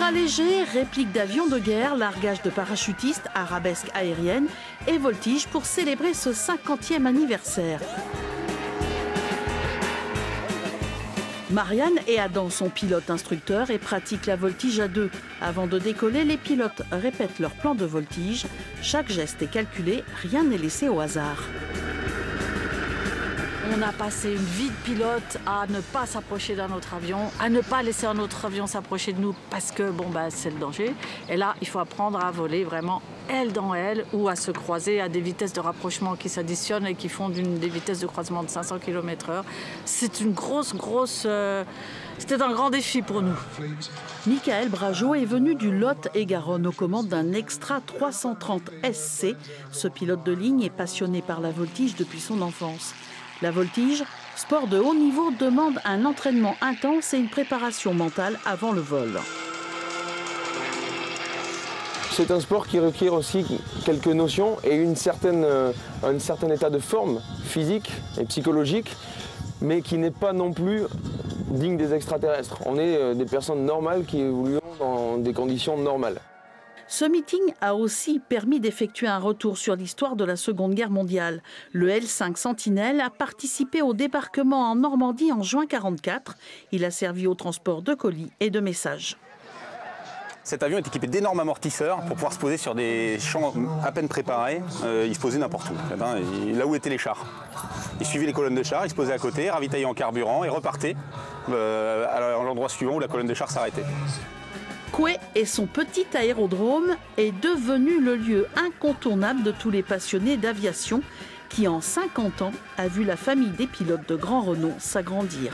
Ultra-léger, réplique d'avions de guerre, largage de parachutistes, arabesque aérienne et voltige pour célébrer ce 50e anniversaire. Marianne et Adam sont pilotes instructeurs et pratiquent la voltige à deux. Avant de décoller, les pilotes répètent leur plan de voltige. Chaque geste est calculé, rien n'est laissé au hasard. On a passé une vie de pilote à ne pas s'approcher d'un autre avion, à ne pas laisser un autre avion s'approcher de nous parce que c'est le danger. Et là, il faut apprendre à voler vraiment aile dans aile ou à se croiser à des vitesses de rapprochement qui s'additionnent et qui font des vitesses de croisement de 500 km/h. C'est une c'était un grand défi pour nous. Michael Brageot est venu du Lot-et-Garonne aux commandes d'un Extra 330 SC. Ce pilote de ligne est passionné par la voltige depuis son enfance. La voltige, sport de haut niveau, demande un entraînement intense et une préparation mentale avant le vol. C'est un sport qui requiert aussi quelques notions et un certain état de forme physique et psychologique, mais qui n'est pas non plus digne des extraterrestres. On est des personnes normales qui évoluent dans des conditions normales. Ce meeting a aussi permis d'effectuer un retour sur l'histoire de la Seconde Guerre mondiale. Le L5 Sentinelle a participé au débarquement en Normandie en juin 1944. Il a servi au transport de colis et de messages. Cet avion est équipé d'énormes amortisseurs pour pouvoir se poser sur des champs à peine préparés. Il se posait n'importe où, là où étaient les chars. Il suivait les colonnes de chars, il se posait à côté, ravitaillait en carburant et repartait à l'endroit suivant où la colonne de chars s'arrêtait. Coué et son petit aérodrome est devenu le lieu incontournable de tous les passionnés d'aviation qui, en 50 ans, a vu la famille des pilotes de grand renom s'agrandir.